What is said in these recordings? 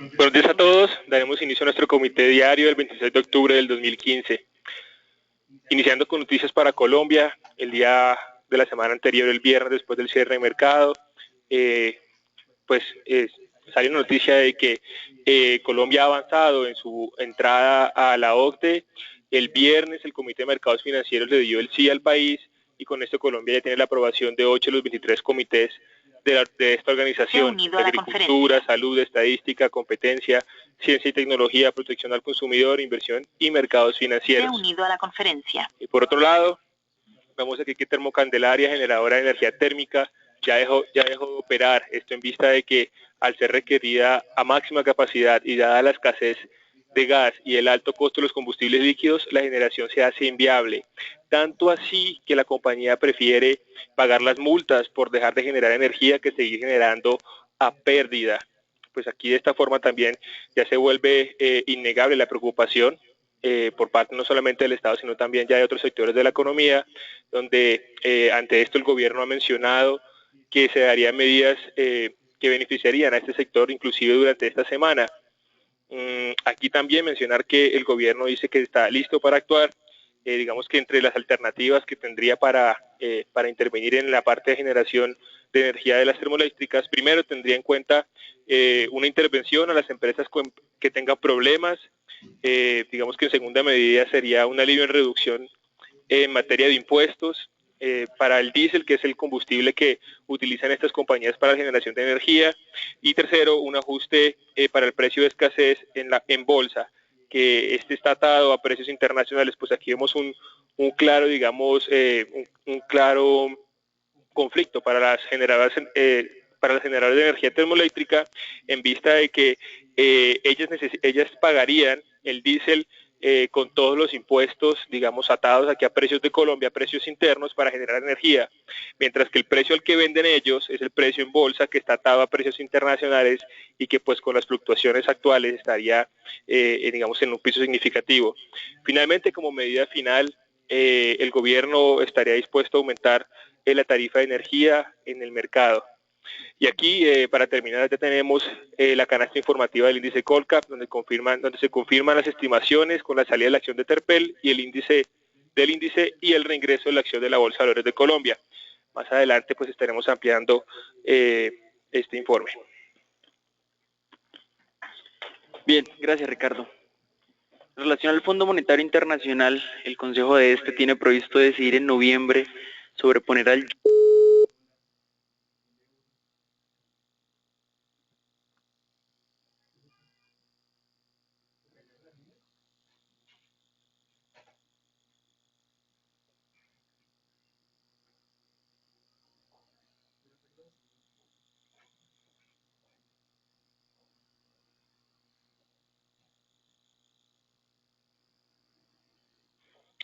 Buenos días a todos. Daremos inicio a nuestro comité diario del 26 de octubre del 2015. Iniciando con noticias para Colombia, el día de la semana anterior, el viernes, después del cierre de mercado, salió una noticia de que Colombia ha avanzado en su entrada a la OCDE. El viernes el Comité de Mercados Financieros le dio el sí al país y con esto Colombia ya tiene la aprobación de 8 de los 23 comités de esta organización: agricultura, salud, estadística, competencia, ciencia y tecnología, protección al consumidor, inversión y mercados financieros. Se ha unido a la conferencia. Y por otro lado, vemos aquí que Termocandelaria, generadora de energía térmica, ya dejó de operar. Esto en vista de que al ser requerida a máxima capacidad y dada la escasez de gas y el alto costo de los combustibles líquidos, la generación se hace inviable. Tanto así que la compañía prefiere pagar las multas por dejar de generar energía que seguir generando a pérdida. Pues aquí de esta forma también ya se vuelve innegable la preocupación por parte no solamente del Estado, sino también ya de otros sectores de la economía, donde ante esto el gobierno ha mencionado que se darían medidas que beneficiarían a este sector, inclusive durante esta semana. Aquí también mencionar que el gobierno dice que está listo para actuar. Digamos que entre las alternativas que tendría para intervenir en la parte de generación de energía de las termoeléctricas, primero tendría en cuenta una intervención a las empresas que tengan problemas. Digamos que en segunda medida sería un alivio en reducción en materia de impuestos para el diésel, que es el combustible que utilizan estas compañías para la generación de energía, y tercero, un ajuste para el precio de escasez en bolsa, que está atado a precios internacionales. Pues aquí vemos un claro, digamos, un claro conflicto para las generadoras de energía termoeléctrica, en vista de que ellas pagarían el diésel con todos los impuestos, digamos, atados aquí a precios de Colombia, a precios internos para generar energía, mientras que el precio al que venden ellos es el precio en bolsa, que está atado a precios internacionales y que pues con las fluctuaciones actuales estaría, digamos, en un piso significativo. Finalmente, como medida final, el gobierno estaría dispuesto a aumentar la tarifa de energía en el mercado. Y aquí, para terminar, ya tenemos la canasta informativa del índice Colcap, donde se confirman las estimaciones con la salida de la acción de Terpel y el índice y el reingreso de la acción de la Bolsa de Valores de Colombia. Más adelante pues estaremos ampliando este informe. Bien, gracias Ricardo. En relación al Fondo Monetario Internacional, el Consejo de este tiene previsto decidir en noviembre sobre poner al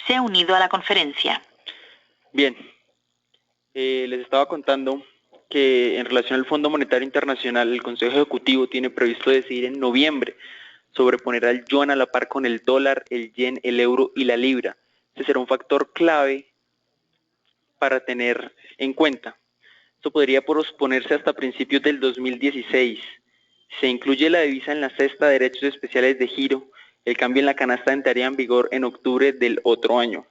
Se ha unido a la conferencia. Bien, les estaba contando que en relación al Fondo Monetario Internacional, el Consejo Ejecutivo tiene previsto decidir en noviembre sobre poner al yuan a la par con el dólar, el yen, el euro y la libra. Este será un factor clave para tener en cuenta. Esto podría posponerse hasta principios del 2016. Se incluye la divisa en la cesta de derechos especiales de giro. El cambio en la canasta entraría en vigor en octubre del otro año.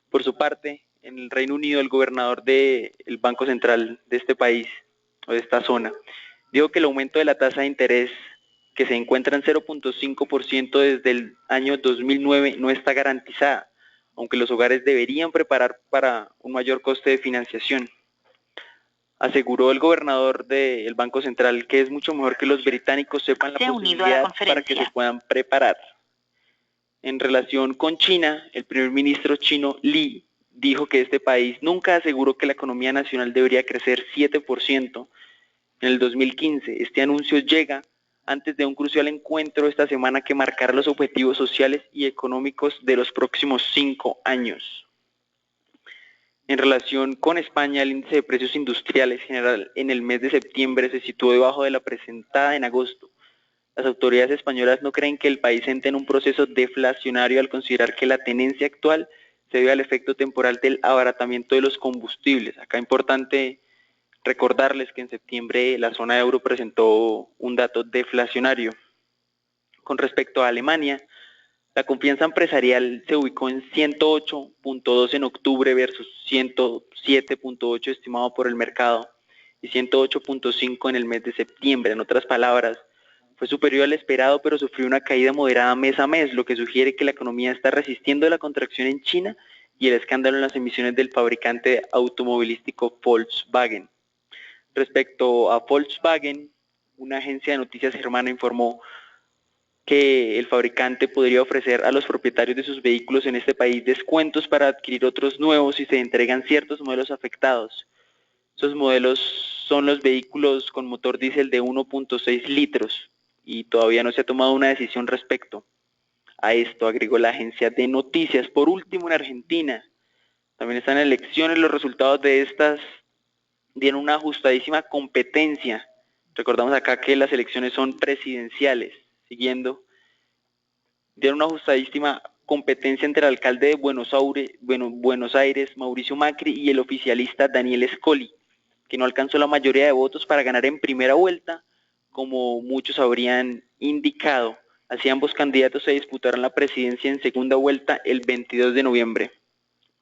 Por su parte, en el Reino Unido, el gobernador del Banco Central de este país, o de esta zona, dijo que el aumento de la tasa de interés, que se encuentra en 0.5% desde el año 2009, no está garantizada, aunque los hogares deberían preparar para un mayor coste de financiación. Aseguró el gobernador del Banco Central que es mucho mejor que los británicos sepan la posibilidad para que se puedan preparar. En relación con China, el primer ministro chino Li dijo que este país nunca aseguró que la economía nacional debería crecer 7% en el 2015. Este anuncio llega antes de un crucial encuentro esta semana que marcará los objetivos sociales y económicos de los próximos 5 años. En relación con España, el índice de precios industriales general en el mes de septiembre se situó debajo de la presentada en agosto. Las autoridades españolas no creen que el país entre en un proceso deflacionario al considerar que la tendencia actual se debe al efecto temporal del abaratamiento de los combustibles. Acá es importante Recordarles que en septiembre la zona euro presentó un dato deflacionario. Con respecto a Alemania, la confianza empresarial se ubicó en 108.2 en octubre versus 107.8 estimado por el mercado y 108.5 en el mes de septiembre. En otras palabras, fue superior al esperado, pero sufrió una caída moderada mes a mes, lo que sugiere que la economía está resistiendo la contracción en China y el escándalo en las emisiones del fabricante automovilístico Volkswagen. Respecto a Volkswagen, una agencia de noticias germana informó que el fabricante podría ofrecer a los propietarios de sus vehículos en este país descuentos para adquirir otros nuevos si se entregan ciertos modelos afectados. Esos modelos son los vehículos con motor diésel de 1.6 litros y todavía no se ha tomado una decisión respecto a esto, agregó la agencia de noticias. Por último, en Argentina, también están elecciones, los resultados de estas dieron una ajustadísima competencia. Recordamos acá que las elecciones son presidenciales, dieron una ajustadísima competencia entre el alcalde de Buenos Aires, Mauricio Macri, y el oficialista Daniel Scioli, que no alcanzó la mayoría de votos para ganar en primera vuelta, como muchos habrían indicado. Así ambos candidatos se disputarán la presidencia en segunda vuelta el 22 de noviembre.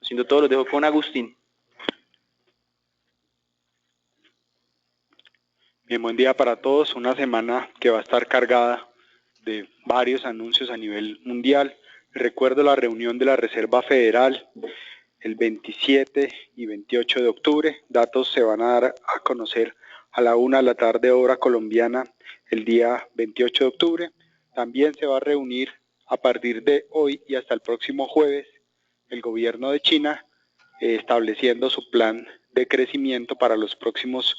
Siendo todo, los dejo con Agustín. Bien, buen día para todos. Una semana que va a estar cargada de varios anuncios a nivel mundial. Recuerdo la reunión de la Reserva Federal el 27 y 28 de octubre. Datos se van a dar a conocer a la 1 de la tarde hora colombiana el día 28 de octubre. También se va a reunir a partir de hoy y hasta el próximo jueves el gobierno de China estableciendo su plan de crecimiento para los próximos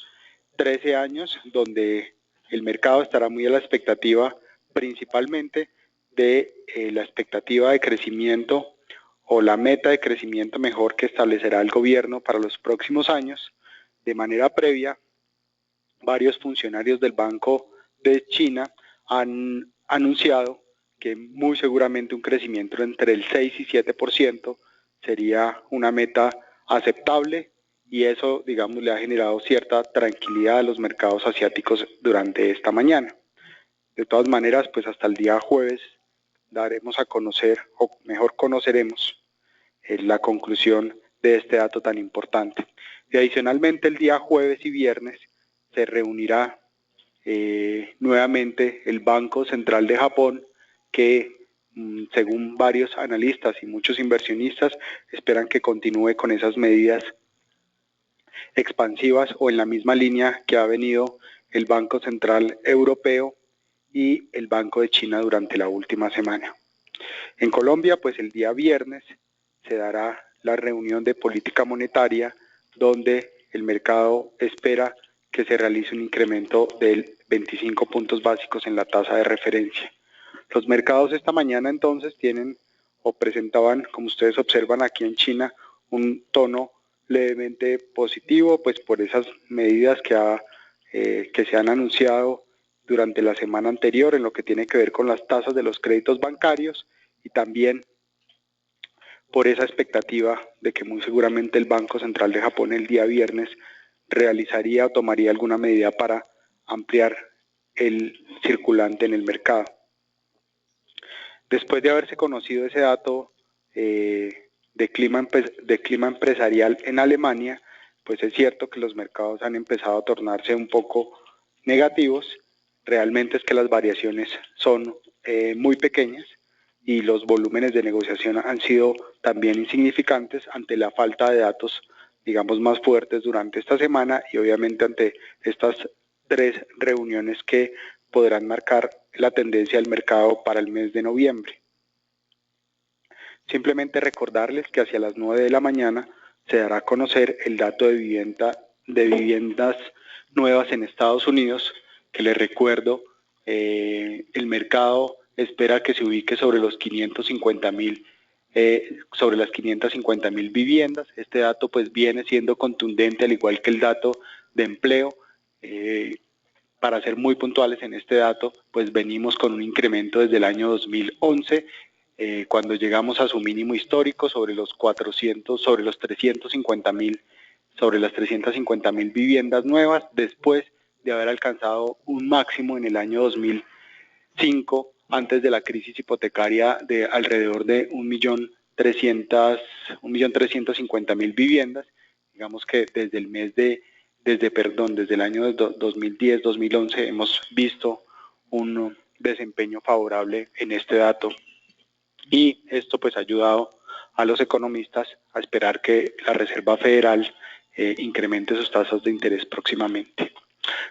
13 años, donde el mercado estará muy a la expectativa principalmente de la expectativa de crecimiento o la meta de crecimiento mejor que establecerá el gobierno para los próximos años. De manera previa, varios funcionarios del Banco de China han anunciado que muy seguramente un crecimiento entre el 6 y 7% sería una meta aceptable, y eso, digamos, le ha generado cierta tranquilidad a los mercados asiáticos durante esta mañana. De todas maneras, pues hasta el día jueves daremos a conocer, o mejor conoceremos, la conclusión de este dato tan importante. Y adicionalmente, el día jueves y viernes se reunirá nuevamente el Banco Central de Japón, que según varios analistas y muchos inversionistas esperan que continúe con esas medidas expansivas o en la misma línea que ha venido el Banco Central Europeo y el Banco de China durante la última semana. En Colombia, pues el día viernes se dará la reunión de política monetaria, donde el mercado espera que se realice un incremento de 25 puntos básicos en la tasa de referencia. Los mercados esta mañana entonces tienen o presentaban, como ustedes observan aquí en China, un tono levemente positivo, pues por esas medidas que se han anunciado durante la semana anterior en lo que tiene que ver con las tasas de los créditos bancarios, y también por esa expectativa de que muy seguramente el Banco Central de Japón el día viernes realizaría o tomaría alguna medida para ampliar el circulante en el mercado. Después de haberse conocido ese dato de clima empresarial en Alemania, pues es cierto que los mercados han empezado a tornarse un poco negativos. Realmente es que las variaciones son muy pequeñas y los volúmenes de negociación han sido también insignificantes ante la falta de datos, digamos, más fuertes durante esta semana, y obviamente ante estas 3 reuniones que podrán marcar la tendencia del mercado para el mes de noviembre. Simplemente recordarles que hacia las 9 de la mañana se dará a conocer el dato de viviendas nuevas en Estados Unidos, que les recuerdo, el mercado espera que se ubique sobre los 550.000 sobre las 550.000 viviendas. Este dato pues viene siendo contundente, al igual que el dato de empleo. Para ser muy puntuales en este dato, pues venimos con un incremento desde el año 2011, cuando llegamos a su mínimo histórico sobre los 350.000 sobre las 350.000 viviendas nuevas, después de haber alcanzado un máximo en el año 2005, antes de la crisis hipotecaria, de alrededor de 1.350.000 viviendas. Digamos que desde el año 2010-2011 hemos visto un desempeño favorable en este dato, y esto pues ha ayudado a los economistas a esperar que la Reserva Federal incremente sus tasas de interés próximamente.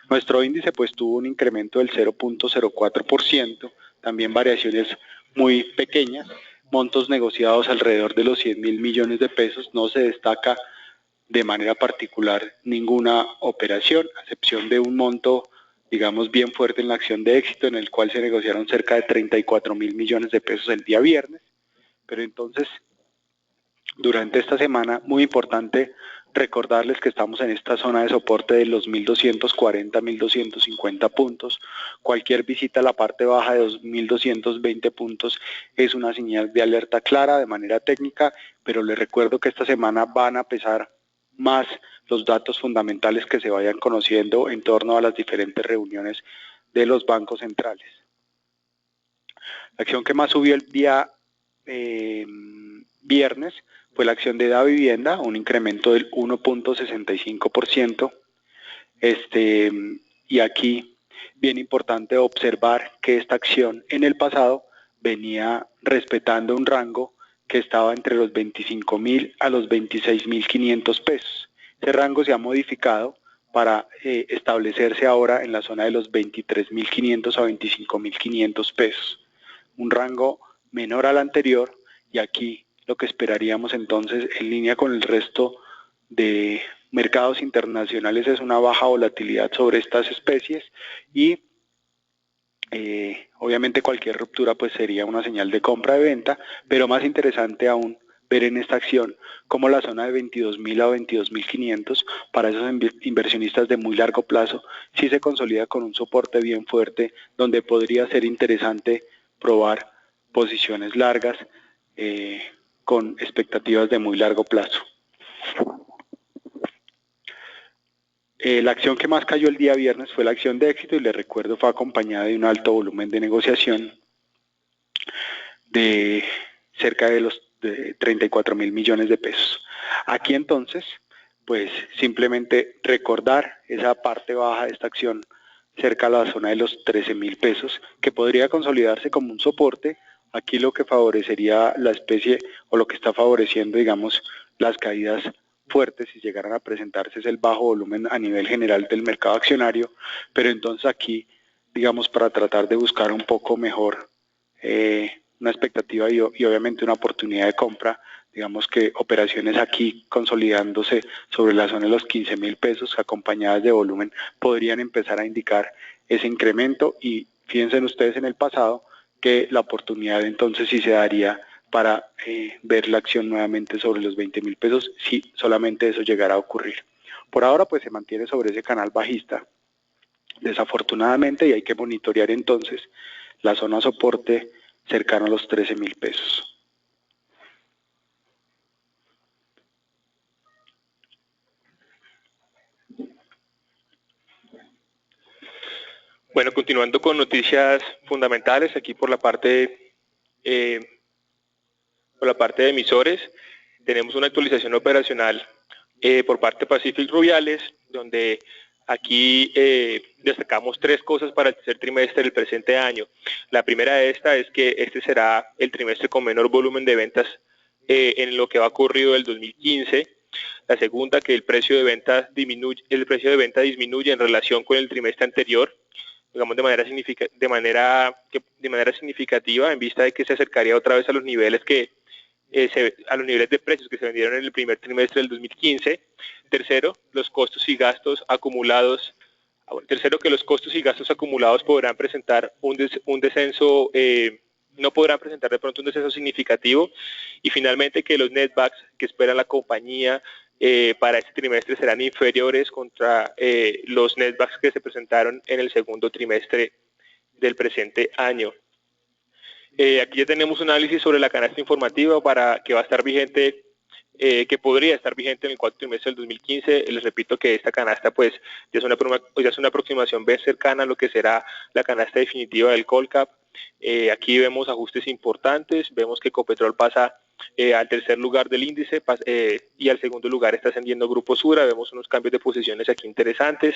Nuestro índice pues tuvo un incremento del 0.04%, también variaciones muy pequeñas, montos negociados alrededor de los 100.000 millones de pesos. No se destaca de manera particular ninguna operación, a excepción de un monto, digamos, bien fuerte en la acción de éxito, en el cual se negociaron cerca de 34.000 millones de pesos el día viernes. Pero entonces, durante esta semana, muy importante recordarles que estamos en esta zona de soporte de los 1.240, 1.250 puntos. Cualquier visita a la parte baja de 2.220 puntos es una señal de alerta clara de manera técnica, pero les recuerdo que esta semana van a pesar más los datos fundamentales que se vayan conociendo en torno a las diferentes reuniones de los bancos centrales. La acción que más subió el día viernes fue la acción de Davivienda, un incremento del 1.65%. Y aquí, bien importante observar que esta acción en el pasado venía respetando un rango que estaba entre los 25.000 a los 26.500 pesos. Ese rango se ha modificado para establecerse ahora en la zona de los 23.500 a 25.500 pesos. Un rango menor al anterior, y aquí lo que esperaríamos entonces, en línea con el resto de mercados internacionales, es una baja volatilidad sobre estas especies, y obviamente cualquier ruptura pues sería una señal de compra de venta, pero más interesante aún ver en esta acción como la zona de 22.000 a 22.500 para esos inversionistas de muy largo plazo sí se consolida con un soporte bien fuerte, donde podría ser interesante probar posiciones largas con expectativas de muy largo plazo. La acción que más cayó el día viernes fue la acción de éxito, y les recuerdo fue acompañada de un alto volumen de negociación de cerca de los 34.000 millones de pesos. Aquí entonces, pues simplemente recordar esa parte baja de esta acción cerca a la zona de los 13.000 pesos, que podría consolidarse como un soporte. Aquí lo que favorecería la especie, o lo que está favoreciendo, digamos, las caídas fuertes si llegaran a presentarse, es el bajo volumen a nivel general del mercado accionario, pero entonces aquí, digamos, para tratar de buscar un poco mejor una expectativa y obviamente una oportunidad de compra, digamos que operaciones aquí consolidándose sobre la zona de los 15.000 pesos acompañadas de volumen podrían empezar a indicar ese incremento, y fíjense ustedes en el pasado que la oportunidad entonces sí se daría para ver la acción nuevamente sobre los 20.000 pesos si solamente eso llegara a ocurrir. Por ahora pues se mantiene sobre ese canal bajista desafortunadamente, y hay que monitorear entonces la zona soporte cercano a los 13.000 pesos. Bueno, continuando con noticias fundamentales, aquí por la parte de emisores, tenemos una actualización operacional por parte de Pacific Rubiales, donde aquí destacamos tres cosas para el tercer trimestre del presente año. La primera de esta es que este será el trimestre con menor volumen de ventas en lo que va ocurrido del 2015. La segunda, que el precio de venta disminuye en relación con el trimestre anterior, digamos de manera significativa, en vista de que se acercaría otra vez a los niveles de precios que se vendieron en el primer trimestre del 2015. Tercero, que los costos y gastos acumulados podrán presentar un descenso, no podrán presentar de pronto un descenso significativo. Y finalmente, que los netbacks que espera la compañía para este trimestre serán inferiores contra los netbacks que se presentaron en el segundo trimestre del presente año. Aquí ya tenemos un análisis sobre la canasta informativa que va a estar vigente que podría estar vigente en el cuarto trimestre del 2015. Les repito que esta canasta pues ya es una aproximación bien cercana a lo que será la canasta definitiva del Colcap. Aquí vemos ajustes importantes, vemos que Ecopetrol pasa al tercer lugar del índice y al segundo lugar está ascendiendo Grupo Sura. Vemos unos cambios de posiciones aquí interesantes,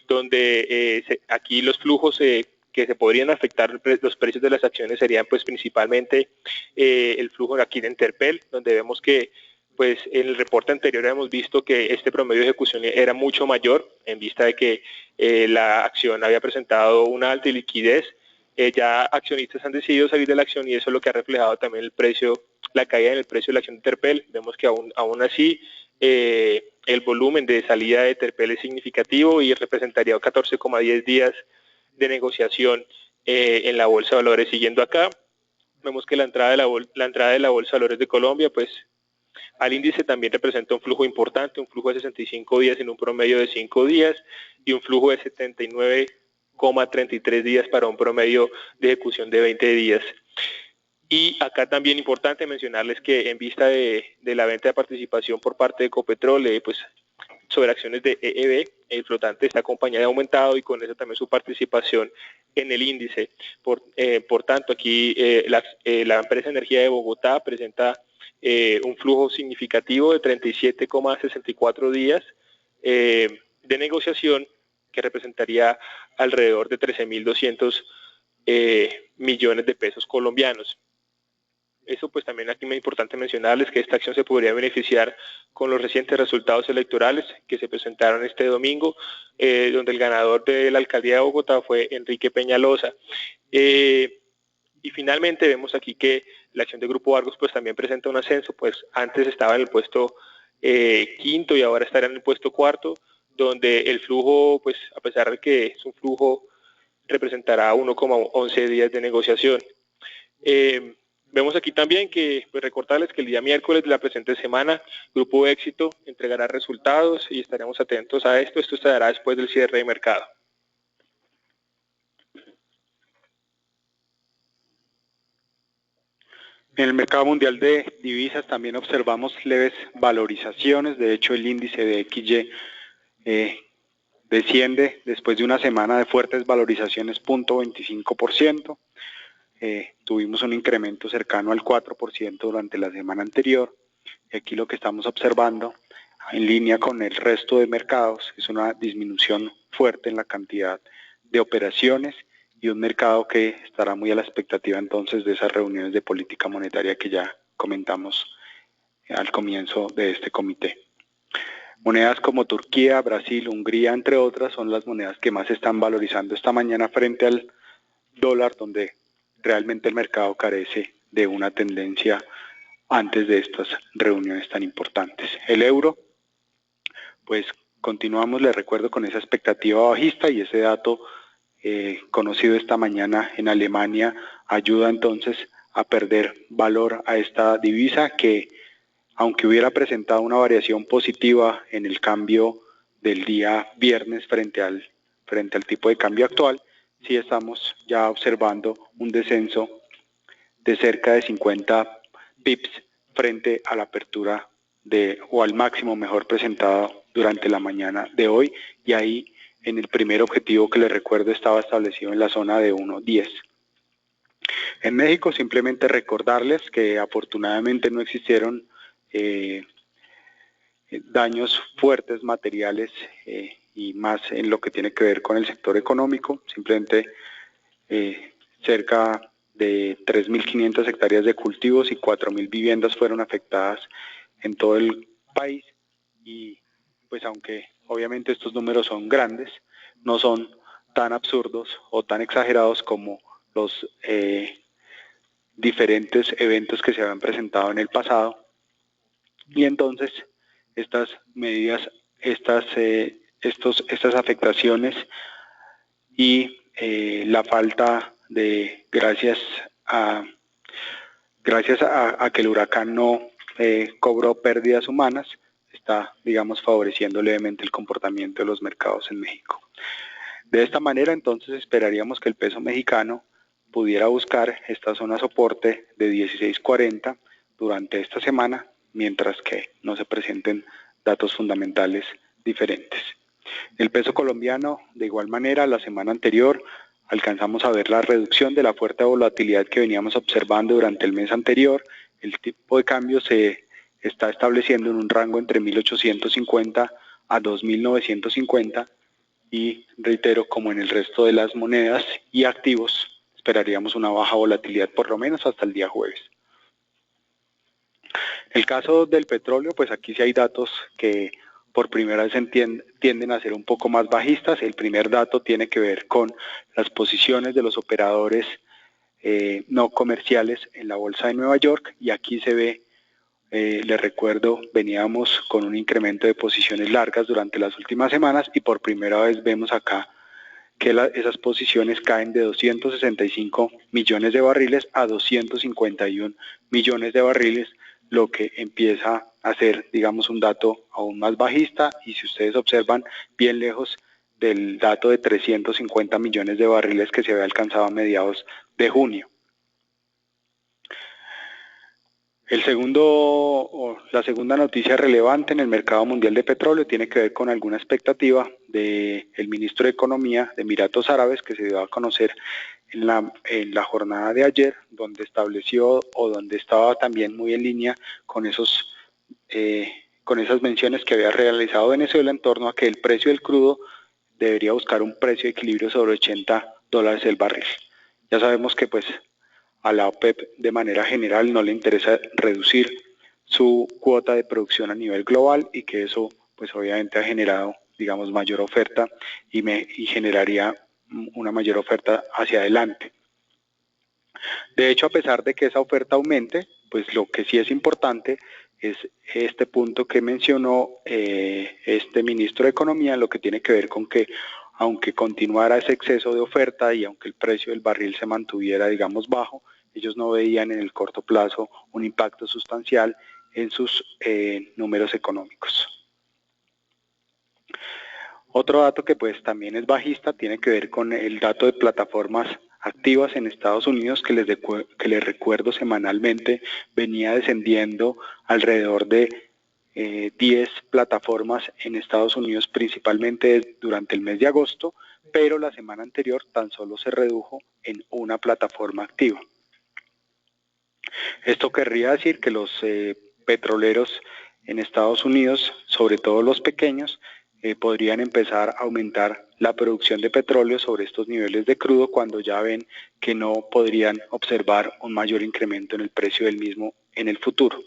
donde aquí los flujos que se podrían afectar los precios de las acciones serían pues principalmente el flujo aquí de Enterpel, donde vemos que pues en el reporte anterior hemos visto que este promedio de ejecución era mucho mayor en vista de que la acción había presentado una alta liquidez. Ya accionistas han decidido salir de la acción y eso es lo que ha reflejado también el precio, la caída en el precio de la acción de Terpel. Vemos que aún así el volumen de salida de Terpel es significativo y representaría 14,10 días de negociación en la Bolsa de Valores. Siguiendo acá, vemos que la entrada de la Bolsa de Valores de Colombia, pues al índice también representa un flujo importante, un flujo de 65 días en un promedio de 5 días y un flujo de 79,33 días para un promedio de ejecución de 20 días. Y acá también importante mencionarles que en vista de la venta de participación por parte de Ecopetrol, pues sobre acciones de EEB, el flotante de esta compañía ha aumentado y con eso también su participación en el índice. Por tanto, aquí la empresa Energía de Bogotá presenta un flujo significativo de 37,64 días de negociación, que representaría alrededor de 13.200 millones de pesos colombianos. Eso pues también aquí es importante mencionarles que esta acción se podría beneficiar con los recientes resultados electorales que se presentaron este domingo, donde el ganador de la alcaldía de Bogotá fue Enrique Peñalosa. Y finalmente vemos aquí que la acción de Grupo Argos pues también presenta un ascenso, pues antes estaba en el puesto quinto y ahora estará en el puesto cuarto, donde el flujo, pues a pesar de que es un flujo, representará 1,11 días de negociación. Vemos aquí también que, pues recordarles que el día miércoles de la presente semana, Grupo Éxito entregará resultados y estaremos atentos a esto. Esto estará después del cierre de mercado. En el mercado mundial de divisas también observamos leves valorizaciones. De hecho, el índice de XY desciende después de una semana de fuertes valorizaciones, 0.25%. Tuvimos un incremento cercano al 4% durante la semana anterior. Y aquí lo que estamos observando, en línea con el resto de mercados, es una disminución fuerte en la cantidad de operaciones y un mercado que estará muy a la expectativa entonces de esas reuniones de política monetaria que ya comentamos al comienzo de este comité. Monedas como Turquía, Brasil, Hungría, entre otras, son las monedas que más se están valorizando esta mañana frente al dólar, donde realmente el mercado carece de una tendencia antes de estas reuniones tan importantes. El euro, pues continuamos, les recuerdo, con esa expectativa bajista y ese dato conocido esta mañana en Alemania ayuda entonces a perder valor a esta divisa que, aunque hubiera presentado una variación positiva en el cambio del día viernes frente al tipo de cambio actual, sí estamos ya observando un descenso de cerca de 50 pips frente a la apertura o al máximo mejor presentado durante la mañana de hoy, y ahí en el primer objetivo que les recuerdo estaba establecido en la zona de 1.10. En México simplemente recordarles que afortunadamente no existieron daños fuertes materiales y más en lo que tiene que ver con el sector económico. Simplemente cerca de 3.500 hectáreas de cultivos y 4.000 viviendas fueron afectadas en todo el país, y pues aunque obviamente estos números son grandes, no son tan absurdos o tan exagerados como los diferentes eventos que se habían presentado en el pasado. Y entonces estas medidas, estas afectaciones y la falta de, gracias a que el huracán no cobró pérdidas humanas, está, digamos, favoreciendo levemente el comportamiento de los mercados en México. De esta manera, entonces, esperaríamos que el peso mexicano pudiera buscar esta zona soporte de 16.40 durante esta semana, mientras que no se presenten datos fundamentales diferentes. El peso colombiano, de igual manera, la semana anterior alcanzamos a ver la reducción de la fuerte volatilidad que veníamos observando durante el mes anterior. El tipo de cambio se está estableciendo en un rango entre 1.850 a 2.950 y reitero, como en el resto de las monedas y activos, esperaríamos una baja volatilidad por lo menos hasta el día jueves. El caso del petróleo, pues aquí sí hay datos que por primera vez tienden a ser un poco más bajistas. El primer dato tiene que ver con las posiciones de los operadores no comerciales en la bolsa de Nueva York, y aquí se ve, les recuerdo, veníamos con un incremento de posiciones largas durante las últimas semanas y por primera vez vemos acá que esas posiciones caen de 265 millones de barriles a 251 millones de barriles, lo que empieza a ser, digamos, un dato aún más bajista, y si ustedes observan, bien lejos del dato de 350 millones de barriles que se había alcanzado a mediados de junio. La segunda noticia relevante en el mercado mundial de petróleo tiene que ver con alguna expectativa del ministro de Economía de Emiratos Árabes, que se dio a conocer en la jornada de ayer, donde estableció, o donde estaba también muy en línea con esas menciones que había realizado Venezuela en torno a que el precio del crudo debería buscar un precio de equilibrio sobre $80 el barril. Ya sabemos que pues a la OPEP de manera general no le interesa reducir su cuota de producción a nivel global, y que eso pues obviamente ha generado, digamos, mayor oferta y generaría una mayor oferta hacia adelante. De hecho, a pesar de que esa oferta aumente, pues lo que sí es importante es este punto que mencionó este ministro de Economía, lo que tiene que ver con que aunque continuara ese exceso de oferta y aunque el precio del barril se mantuviera, digamos, bajo, ellos no veían en el corto plazo un impacto sustancial en sus números económicos. Otro dato que pues también es bajista tiene que ver con el dato de plataformas activas en Estados Unidos, que les recuerdo semanalmente venía descendiendo alrededor de 10 plataformas en Estados Unidos, principalmente durante el mes de agosto, pero la semana anterior tan solo se redujo en una plataforma activa. Esto querría decir que los petroleros en Estados Unidos, sobre todo los pequeños, podrían empezar a aumentar la producción de petróleo sobre estos niveles de crudo cuando ya ven que no podrían observar un mayor incremento en el precio del mismo en el futuro.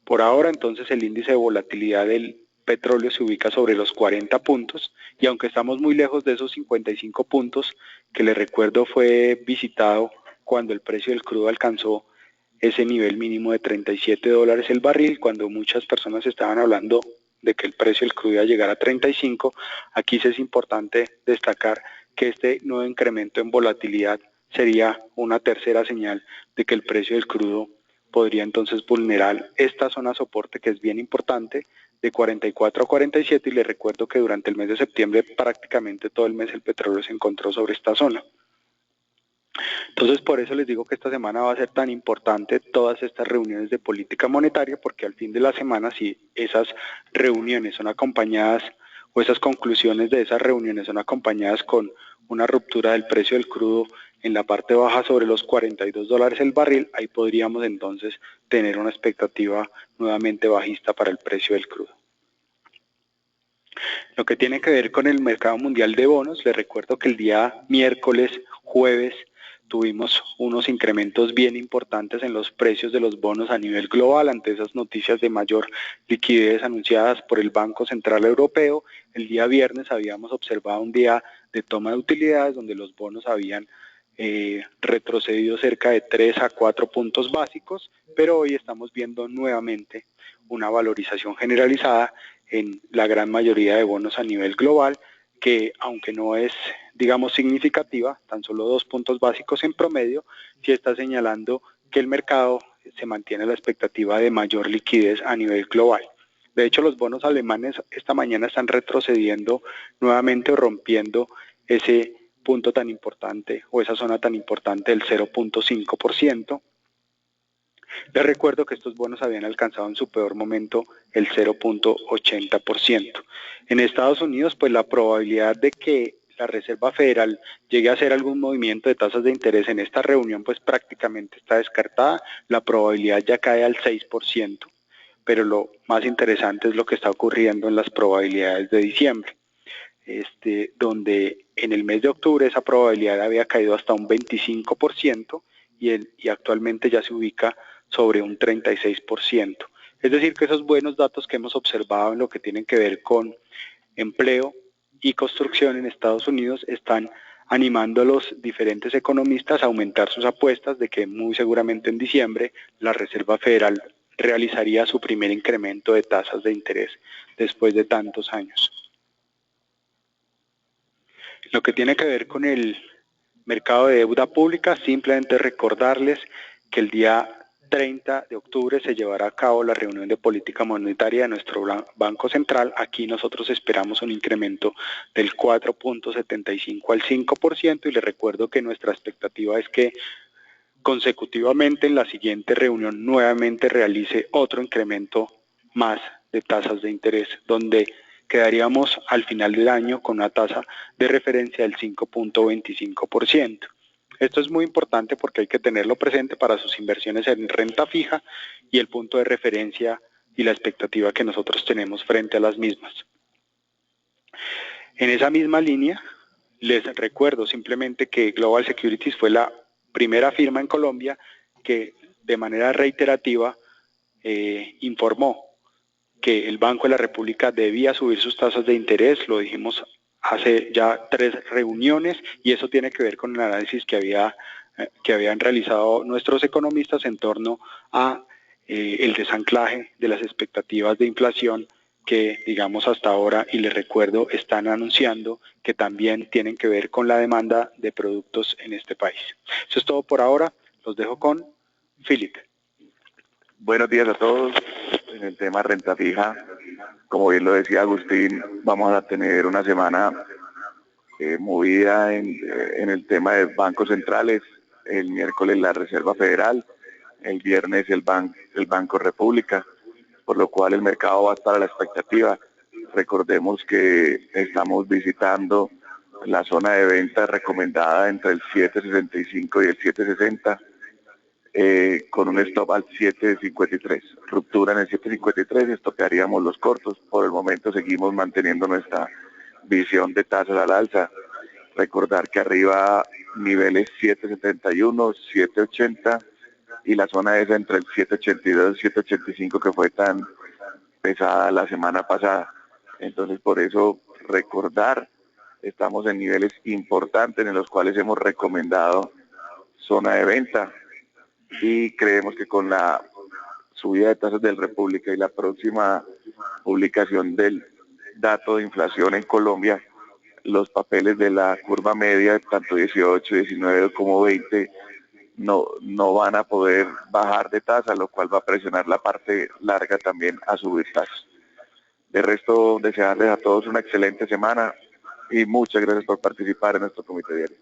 Por ahora, entonces, el índice de volatilidad del petróleo se ubica sobre los 40 puntos, y aunque estamos muy lejos de esos 55 puntos, que les recuerdo fue visitado cuando el precio del crudo alcanzó ese nivel mínimo de $37 el barril, cuando muchas personas estaban hablando de que el precio del crudo iba a llegar a 35, aquí sí es importante destacar que este nuevo incremento en volatilidad sería una tercera señal de que el precio del crudo podría entonces vulnerar esta zona soporte, que es bien importante, de 44 a 47, y les recuerdo que durante el mes de septiembre prácticamente todo el mes el petróleo se encontró sobre esta zona. Entonces, por eso les digo que esta semana va a ser tan importante todas estas reuniones de política monetaria, porque al fin de la semana, si esas reuniones son acompañadas, o esas conclusiones de esas reuniones son acompañadas con una ruptura del precio del crudo en la parte baja sobre los $42 el barril, ahí podríamos entonces tener una expectativa nuevamente bajista para el precio del crudo. Lo que tiene que ver con el mercado mundial de bonos, les recuerdo que el día miércoles, jueves, tuvimos unos incrementos bien importantes en los precios de los bonos a nivel global ante esas noticias de mayor liquidez anunciadas por el Banco Central Europeo. El día viernes habíamos observado un día de toma de utilidades donde los bonos habían retrocedido cerca de 3 a 4 puntos básicos, pero hoy estamos viendo nuevamente una valorización generalizada en la gran mayoría de bonos a nivel global, que aunque no es, digamos, significativa, tan solo 2 puntos básicos en promedio, sí está señalando que el mercado se mantiene a la expectativa de mayor liquidez a nivel global. De hecho, los bonos alemanes esta mañana están retrocediendo nuevamente o rompiendo ese punto tan importante o esa zona tan importante del 0.5%. Les recuerdo que estos bonos habían alcanzado en su peor momento el 0.80%. En Estados Unidos, pues la probabilidad de que la Reserva Federal llegue a hacer algún movimiento de tasas de interés en esta reunión, pues prácticamente está descartada. La probabilidad ya cae al 6%. Pero lo más interesante es lo que está ocurriendo en las probabilidades de diciembre, donde en el mes de octubre esa probabilidad había caído hasta un 25% y actualmente ya se ubica sobre un 36%. Es decir, que esos buenos datos que hemos observado en lo que tienen que ver con empleo y construcción en Estados Unidos están animando a los diferentes economistas a aumentar sus apuestas de que muy seguramente en diciembre la Reserva Federal realizaría su primer incremento de tasas de interés después de tantos años. Lo que tiene que ver con el mercado de deuda pública, simplemente recordarles que el día 30 de octubre se llevará a cabo la reunión de política monetaria de nuestro Banco Central. Aquí nosotros esperamos un incremento del 4.75 al 5% y les recuerdo que nuestra expectativa es que consecutivamente en la siguiente reunión nuevamente realice otro incremento más de tasas de interés, donde quedaríamos al final del año con una tasa de referencia del 5.25%. Esto es muy importante porque hay que tenerlo presente para sus inversiones en renta fija y el punto de referencia y la expectativa que nosotros tenemos frente a las mismas. En esa misma línea, les recuerdo simplemente que Global Securities fue la primera firma en Colombia que de manera reiterativa informó que el Banco de la República debía subir sus tasas de interés. Lo dijimos hace ya 3 reuniones y eso tiene que ver con el análisis que habían realizado nuestros economistas en torno a el desanclaje de las expectativas de inflación que, digamos, hasta ahora, y les recuerdo, están anunciando que también tienen que ver con la demanda de productos en este país. Eso es todo por ahora. Los dejo con Philip. Buenos días a todos. En el tema renta fija, como bien lo decía Agustín, vamos a tener una semana movida en el tema de bancos centrales. El miércoles la Reserva Federal, el viernes el Banco República, por lo cual el mercado va a estar a la expectativa. Recordemos que estamos visitando la zona de venta recomendada entre el 7.65 y el 7.60. Con un stop al 7.53, ruptura en el 7.53, estopearíamos los cortos. Por el momento seguimos manteniendo nuestra visión de tasas al alza. Recordar que arriba niveles 7.71, 7.80 y la zona esa entre el 7.82 y 7.85 que fue tan pesada la semana pasada. Entonces por eso recordar, estamos en niveles importantes en los cuales hemos recomendado zona de venta. Y creemos que con la subida de tasas del República y la próxima publicación del dato de inflación en Colombia, los papeles de la curva media, tanto 18, 19 como 20, no van a poder bajar de tasa, lo cual va a presionar la parte larga también a subir tasas. De resto, desearles a todos una excelente semana y muchas gracias por participar en nuestro comité diario.